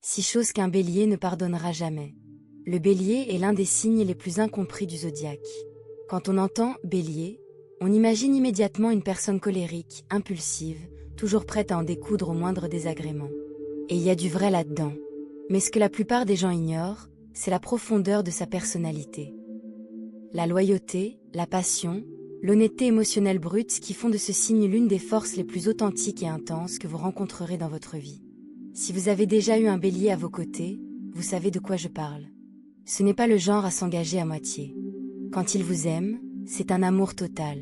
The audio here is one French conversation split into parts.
6 choses qu'un bélier ne pardonnera jamais. Le bélier est l'un des signes les plus incompris du zodiaque. Quand on entend « bélier », on imagine immédiatement une personne colérique, impulsive, toujours prête à en découdre au moindre désagrément. Et il y a du vrai là-dedans. Mais ce que la plupart des gens ignorent, c'est la profondeur de sa personnalité. La loyauté, la passion, l'honnêteté émotionnelle brute qui font de ce signe l'une des forces les plus authentiques et intenses que vous rencontrerez dans votre vie. Si vous avez déjà eu un bélier à vos côtés, vous savez de quoi je parle. Ce n'est pas le genre à s'engager à moitié. Quand il vous aime, c'est un amour total.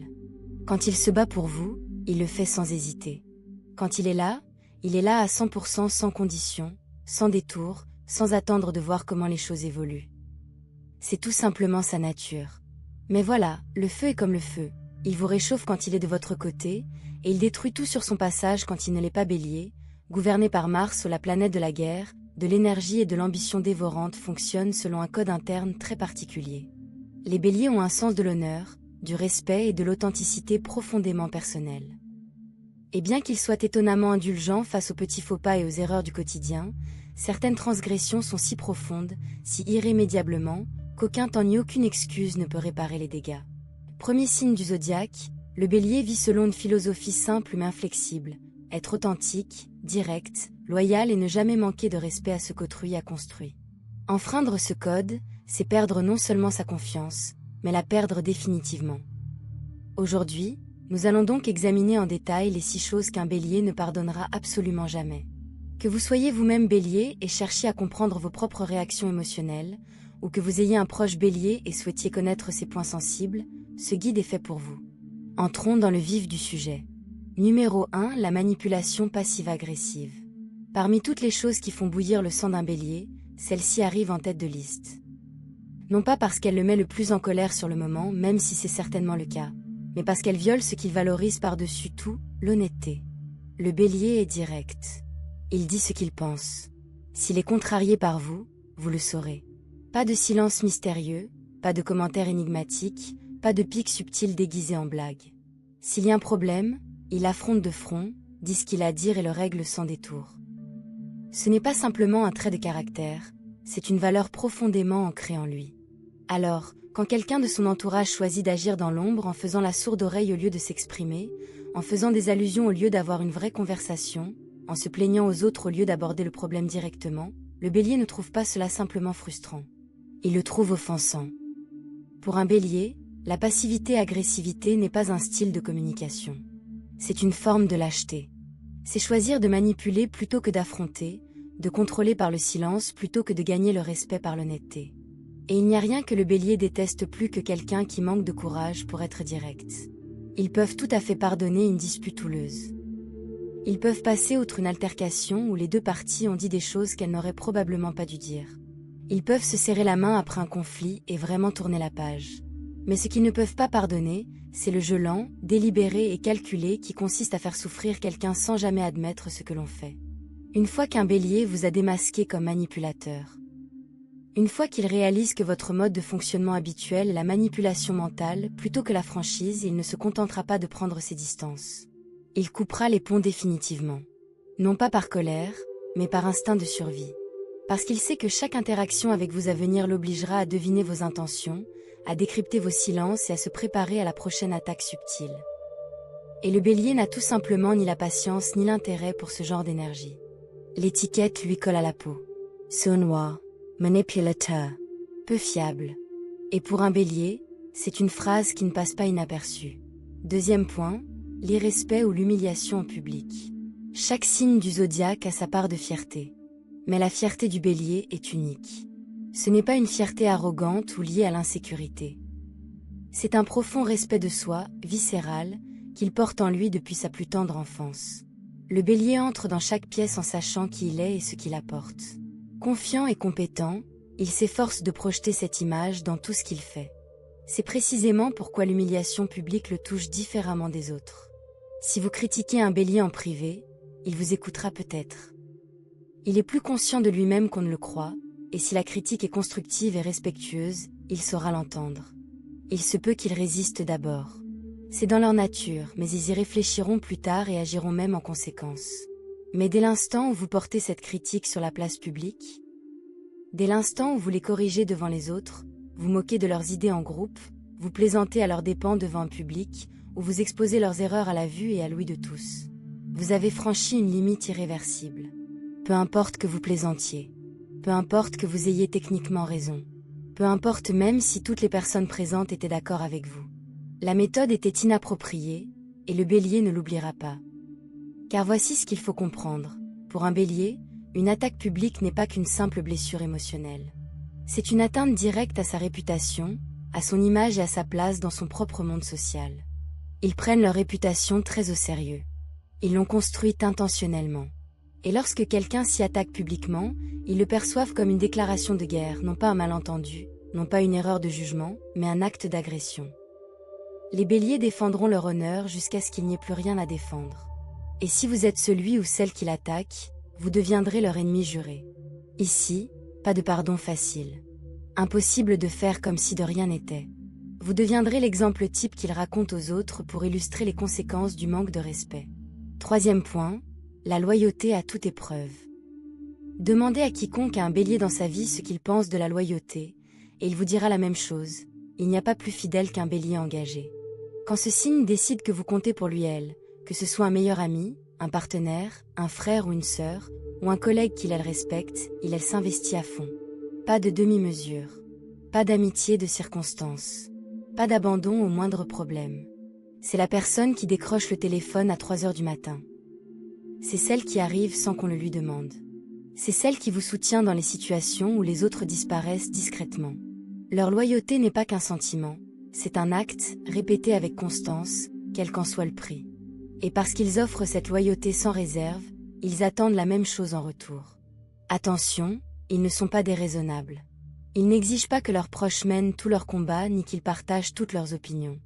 Quand il se bat pour vous, il le fait sans hésiter. Quand il est là à 100% sans condition, sans détour, sans attendre de voir comment les choses évoluent. C'est tout simplement sa nature. Mais voilà, le feu est comme le feu. Il vous réchauffe quand il est de votre côté, et il détruit tout sur son passage quand il ne l'est pas bélier. Gouverné par Mars, la planète de la guerre, de l'énergie et de l'ambition dévorante fonctionne selon un code interne très particulier. Les béliers ont un sens de l'honneur, du respect et de l'authenticité profondément personnels. Et bien qu'ils soient étonnamment indulgents face aux petits faux pas et aux erreurs du quotidien, certaines transgressions sont si profondes, si irrémédiablement, qu'aucun temps ni aucune excuse ne peut réparer les dégâts. Premier signe du zodiaque, le bélier vit selon une philosophie simple mais inflexible, être authentique, direct, loyal et ne jamais manquer de respect à ce qu'autrui a construit. Enfreindre ce code, c'est perdre non seulement sa confiance, mais la perdre définitivement. Aujourd'hui, nous allons donc examiner en détail les 6 choses qu'un bélier ne pardonnera absolument jamais. Que vous soyez vous-même bélier et cherchiez à comprendre vos propres réactions émotionnelles, ou que vous ayez un proche bélier et souhaitiez connaître ses points sensibles, ce guide est fait pour vous. Entrons dans le vif du sujet. Numéro 1, la manipulation passive-agressive. Parmi toutes les choses qui font bouillir le sang d'un bélier, celle-ci arrive en tête de liste. Non pas parce qu'elle le met le plus en colère sur le moment, même si c'est certainement le cas, mais parce qu'elle viole ce qu'il valorise par-dessus tout, l'honnêteté. Le bélier est direct. Il dit ce qu'il pense. S'il est contrarié par vous, vous le saurez. Pas de silence mystérieux, pas de commentaires énigmatiques, pas de pics subtils déguisés en blagues. S'il y a un problème, il affronte de front, dit ce qu'il a à dire et le règle sans détour. Ce n'est pas simplement un trait de caractère, c'est une valeur profondément ancrée en lui. Alors, quand quelqu'un de son entourage choisit d'agir dans l'ombre en faisant la sourde oreille au lieu de s'exprimer, en faisant des allusions au lieu d'avoir une vraie conversation, en se plaignant aux autres au lieu d'aborder le problème directement, le bélier ne trouve pas cela simplement frustrant. Il le trouve offensant. Pour un bélier, la passivité-agressivité n'est pas un style de communication. C'est une forme de lâcheté. C'est choisir de manipuler plutôt que d'affronter, de contrôler par le silence plutôt que de gagner le respect par l'honnêteté. Et il n'y a rien que le bélier déteste plus que quelqu'un qui manque de courage pour être direct. Ils peuvent tout à fait pardonner une dispute houleuse. Ils peuvent passer outre une altercation où les deux parties ont dit des choses qu'elles n'auraient probablement pas dû dire. Ils peuvent se serrer la main après un conflit et vraiment tourner la page. Mais ce qu'ils ne peuvent pas pardonner, c'est le jeu lent, délibéré et calculé qui consiste à faire souffrir quelqu'un sans jamais admettre ce que l'on fait. Une fois qu'un bélier vous a démasqué comme manipulateur. Une fois qu'il réalise que votre mode de fonctionnement habituel est la manipulation mentale plutôt que la franchise, il ne se contentera pas de prendre ses distances. Il coupera les ponts définitivement. Non pas par colère, mais par instinct de survie. Parce qu'il sait que chaque interaction avec vous à venir l'obligera à deviner vos intentions, à décrypter vos silences et à se préparer à la prochaine attaque subtile. Et le bélier n'a tout simplement ni la patience ni l'intérêt pour ce genre d'énergie. L'étiquette lui colle à la peau. Sournois, manipulateur, peu fiable. Et pour un bélier, c'est une phrase qui ne passe pas inaperçue. Deuxième point, l'irrespect ou l'humiliation en public. Chaque signe du zodiaque a sa part de fierté. Mais la fierté du bélier est unique. Ce n'est pas une fierté arrogante ou liée à l'insécurité. C'est un profond respect de soi, viscéral, qu'il porte en lui depuis sa plus tendre enfance. Le bélier entre dans chaque pièce en sachant qui il est et ce qu'il apporte. Confiant et compétent, il s'efforce de projeter cette image dans tout ce qu'il fait. C'est précisément pourquoi l'humiliation publique le touche différemment des autres. Si vous critiquez un bélier en privé, il vous écoutera peut-être. Il est plus conscient de lui-même qu'on ne le croit, et si la critique est constructive et respectueuse, il saura l'entendre. Il se peut qu'il résiste d'abord. C'est dans leur nature, mais ils y réfléchiront plus tard et agiront même en conséquence. Mais dès l'instant où vous portez cette critique sur la place publique, dès l'instant où vous les corrigez devant les autres, vous moquez de leurs idées en groupe, vous plaisantez à leurs dépens devant un public, ou vous exposez leurs erreurs à la vue et à l'ouïe de tous, vous avez franchi une limite irréversible. Peu importe que vous plaisantiez, peu importe que vous ayez techniquement raison, peu importe même si toutes les personnes présentes étaient d'accord avec vous. La méthode était inappropriée, et le bélier ne l'oubliera pas. Car voici ce qu'il faut comprendre. Pour un bélier, une attaque publique n'est pas qu'une simple blessure émotionnelle. C'est une atteinte directe à sa réputation, à son image et à sa place dans son propre monde social. Ils prennent leur réputation très au sérieux. Ils l'ont construite intentionnellement. Et lorsque quelqu'un s'y attaque publiquement, ils le perçoivent comme une déclaration de guerre, non pas un malentendu, non pas une erreur de jugement, mais un acte d'agression. Les béliers défendront leur honneur jusqu'à ce qu'il n'y ait plus rien à défendre. Et si vous êtes celui ou celle qui l'attaque, vous deviendrez leur ennemi juré. Ici, pas de pardon facile. Impossible de faire comme si de rien n'était. Vous deviendrez l'exemple type qu'ils racontent aux autres pour illustrer les conséquences du manque de respect. Troisième point, la loyauté à toute épreuve. Demandez à quiconque a un bélier dans sa vie ce qu'il pense de la loyauté, et il vous dira la même chose. Il n'y a pas plus fidèle qu'un bélier engagé. Quand ce signe décide que vous comptez pour lui, que ce soit un meilleur ami, un partenaire, un frère ou une sœur, ou un collègue qu'il respecte, il s'investit à fond. Pas de demi-mesure. Pas d'amitié de circonstance. Pas d'abandon au moindre problème. C'est la personne qui décroche le téléphone à 3 heures du matin. C'est celle qui arrive sans qu'on le lui demande. C'est celle qui vous soutient dans les situations où les autres disparaissent discrètement. Leur loyauté n'est pas qu'un sentiment, c'est un acte, répété avec constance, quel qu'en soit le prix. Et parce qu'ils offrent cette loyauté sans réserve, ils attendent la même chose en retour. Attention, ils ne sont pas déraisonnables. Ils n'exigent pas que leurs proches mènent tous leurs combats ni qu'ils partagent toutes leurs opinions.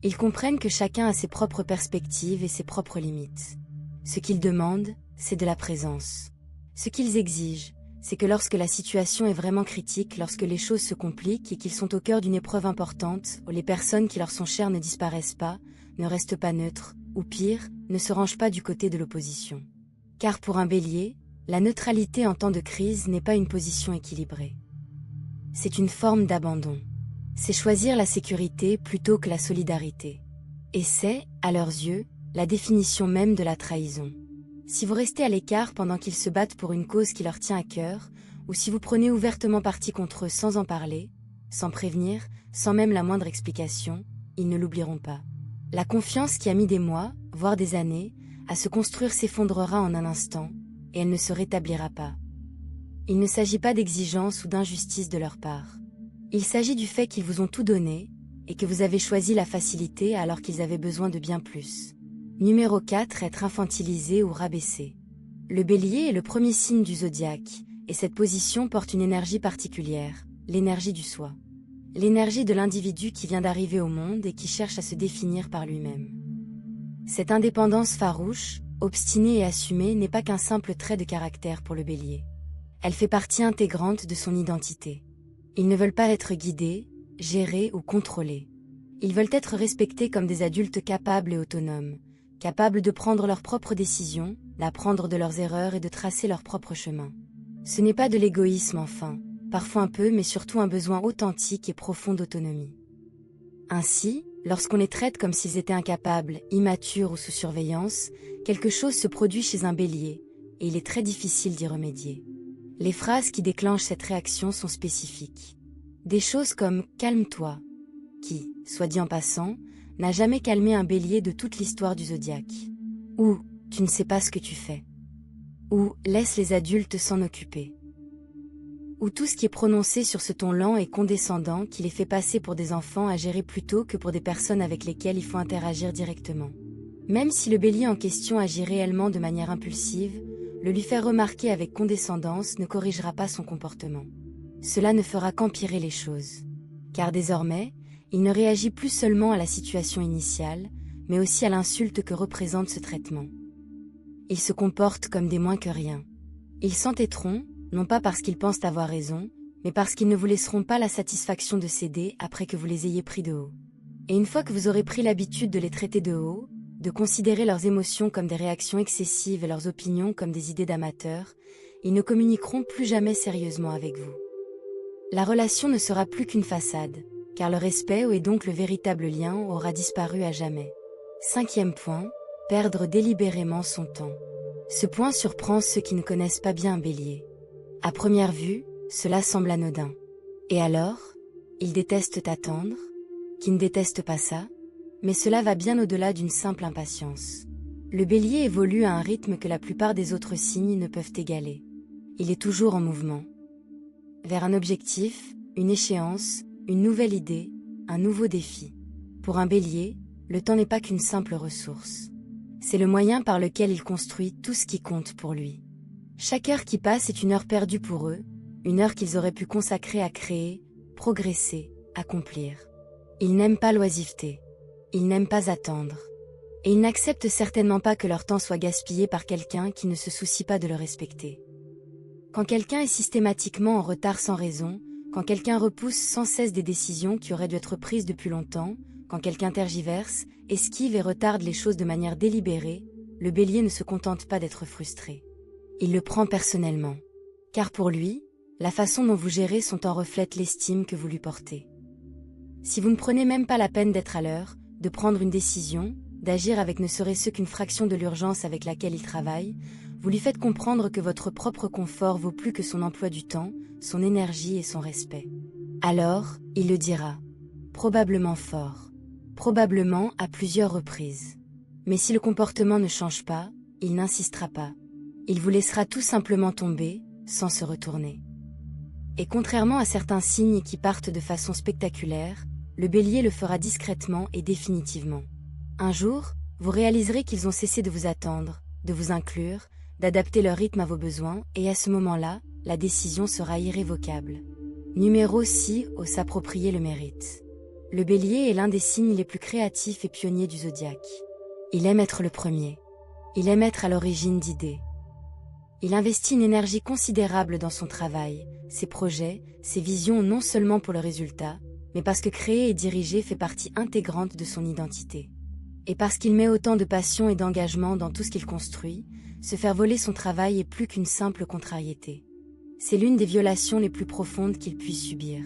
Ils comprennent que chacun a ses propres perspectives et ses propres limites. Ce qu'ils demandent, c'est de la présence. Ce qu'ils exigent, c'est que lorsque la situation est vraiment critique, lorsque les choses se compliquent et qu'ils sont au cœur d'une épreuve importante, où les personnes qui leur sont chères ne disparaissent pas, ne restent pas neutres, ou pire, ne se rangent pas du côté de l'opposition. Car pour un bélier, la neutralité en temps de crise n'est pas une position équilibrée. C'est une forme d'abandon. C'est choisir la sécurité plutôt que la solidarité. Et c'est, à leurs yeux, la définition même de la trahison. Si vous restez à l'écart pendant qu'ils se battent pour une cause qui leur tient à cœur, ou si vous prenez ouvertement parti contre eux sans en parler, sans prévenir, sans même la moindre explication, ils ne l'oublieront pas. La confiance qui a mis des mois, voire des années, à se construire s'effondrera en un instant, et elle ne se rétablira pas. Il ne s'agit pas d'exigence ou d'injustice de leur part. Il s'agit du fait qu'ils vous ont tout donné, et que vous avez choisi la facilité alors qu'ils avaient besoin de bien plus. Numéro 4. Être infantilisé ou rabaissé. Le bélier est le premier signe du zodiaque, et cette position porte une énergie particulière, l'énergie du soi. L'énergie de l'individu qui vient d'arriver au monde et qui cherche à se définir par lui-même. Cette indépendance farouche, obstinée et assumée n'est pas qu'un simple trait de caractère pour le bélier. Elle fait partie intégrante de son identité. Ils ne veulent pas être guidés, gérés ou contrôlés. Ils veulent être respectés comme des adultes capables et autonomes, capables de prendre leurs propres décisions, d'apprendre de leurs erreurs et de tracer leur propre chemin. Ce n'est pas de l'égoïsme enfin, parfois un peu mais surtout un besoin authentique et profond d'autonomie. Ainsi, lorsqu'on les traite comme s'ils étaient incapables, immatures ou sous surveillance, quelque chose se produit chez un bélier, et il est très difficile d'y remédier. Les phrases qui déclenchent cette réaction sont spécifiques. Des choses comme « calme-toi », qui, soit dit en passant, n'a jamais calmé un bélier de toute l'histoire du zodiaque. Ou « tu ne sais pas ce que tu fais ». Ou « laisse les adultes s'en occuper ». Ou tout ce qui est prononcé sur ce ton lent et condescendant qui les fait passer pour des enfants à gérer plutôt que pour des personnes avec lesquelles il faut interagir directement. Même si le bélier en question agit réellement de manière impulsive, le lui faire remarquer avec condescendance ne corrigera pas son comportement. Cela ne fera qu'empirer les choses. Car désormais, il ne réagit plus seulement à la situation initiale, mais aussi à l'insulte que représente ce traitement. Ils se comportent comme des moins que rien. Ils s'entêteront, non pas parce qu'ils pensent avoir raison, mais parce qu'ils ne vous laisseront pas la satisfaction de céder après que vous les ayez pris de haut. Et une fois que vous aurez pris l'habitude de les traiter de haut, de considérer leurs émotions comme des réactions excessives et leurs opinions comme des idées d'amateurs, ils ne communiqueront plus jamais sérieusement avec vous. La relation ne sera plus qu'une façade, car le respect et donc le véritable lien aura disparu à jamais. 5e point, perdre délibérément son temps. Ce point surprend ceux qui ne connaissent pas bien un Bélier. À première vue, cela semble anodin. Et alors, ils détestent attendre, qui ne détestent pas ça, mais cela va bien au-delà d'une simple impatience. Le Bélier évolue à un rythme que la plupart des autres signes ne peuvent égaler. Il est toujours en mouvement. Vers un objectif, une échéance, une nouvelle idée, un nouveau défi. Pour un Bélier, le temps n'est pas qu'une simple ressource. C'est le moyen par lequel il construit tout ce qui compte pour lui. Chaque heure qui passe est une heure perdue pour eux, une heure qu'ils auraient pu consacrer à créer, progresser, accomplir. Ils n'aiment pas l'oisiveté. Ils n'aiment pas attendre. Et ils n'acceptent certainement pas que leur temps soit gaspillé par quelqu'un qui ne se soucie pas de le respecter. Quand quelqu'un est systématiquement en retard sans raison, quand quelqu'un repousse sans cesse des décisions qui auraient dû être prises depuis longtemps, quand quelqu'un tergiverse, esquive et retarde les choses de manière délibérée, le Bélier ne se contente pas d'être frustré. Il le prend personnellement. Car pour lui, la façon dont vous gérez son temps reflète l'estime que vous lui portez. Si vous ne prenez même pas la peine d'être à l'heure, de prendre une décision, d'agir avec ne serait-ce qu'une fraction de l'urgence avec laquelle il travaille, vous lui faites comprendre que votre propre confort vaut plus que son emploi du temps, son énergie et son respect. Alors, il le dira. Probablement fort. Probablement à plusieurs reprises. Mais si le comportement ne change pas, il n'insistera pas. Il vous laissera tout simplement tomber, sans se retourner. Et contrairement à certains signes qui partent de façon spectaculaire, le Bélier le fera discrètement et définitivement. Un jour, vous réaliserez qu'ils ont cessé de vous attendre, de vous inclure, d'adapter leur rythme à vos besoins, et à ce moment-là, la décision sera irrévocable. Numéro 6, s'approprier le mérite. Le Bélier est l'un des signes les plus créatifs et pionniers du zodiaque. Il aime être le premier. Il aime être à l'origine d'idées. Il investit une énergie considérable dans son travail, ses projets, ses visions non seulement pour le résultat, mais parce que créer et diriger fait partie intégrante de son identité. Et parce qu'il met autant de passion et d'engagement dans tout ce qu'il construit, se faire voler son travail est plus qu'une simple contrariété. C'est l'une des violations les plus profondes qu'il puisse subir.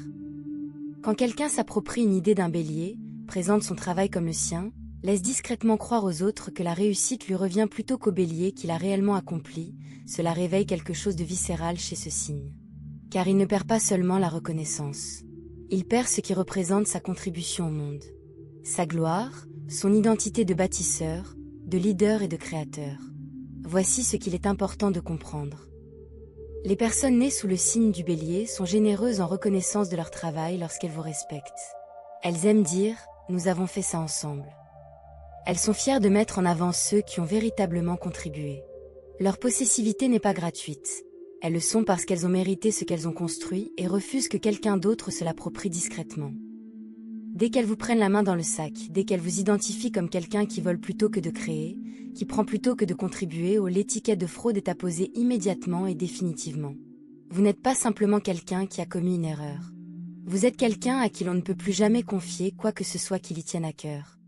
Quand quelqu'un s'approprie une idée d'un Bélier, présente son travail comme le sien, laisse discrètement croire aux autres que la réussite lui revient plutôt qu'au Bélier qu'il a réellement accompli, cela réveille quelque chose de viscéral chez ce signe. Car il ne perd pas seulement la reconnaissance. Il perd ce qui représente sa contribution au monde. Sa gloire, son identité de bâtisseur, de leader et de créateur. Voici ce qu'il est important de comprendre. Les personnes nées sous le signe du Bélier sont généreuses en reconnaissance de leur travail lorsqu'elles vous respectent. Elles aiment dire « nous avons fait ça ensemble ». Elles sont fières de mettre en avant ceux qui ont véritablement contribué. Leur possessivité n'est pas gratuite. Elles le sont parce qu'elles ont mérité ce qu'elles ont construit et refusent que quelqu'un d'autre se l'approprie discrètement. Dès qu'elles vous prennent la main dans le sac, dès qu'elles vous identifient comme quelqu'un qui vole plutôt que de créer, qui prend plutôt que de contribuer, l'étiquette de fraude est apposée immédiatement et définitivement. Vous n'êtes pas simplement quelqu'un qui a commis une erreur. Vous êtes quelqu'un à qui l'on ne peut plus jamais confier quoi que ce soit qui lui tienne à cœur.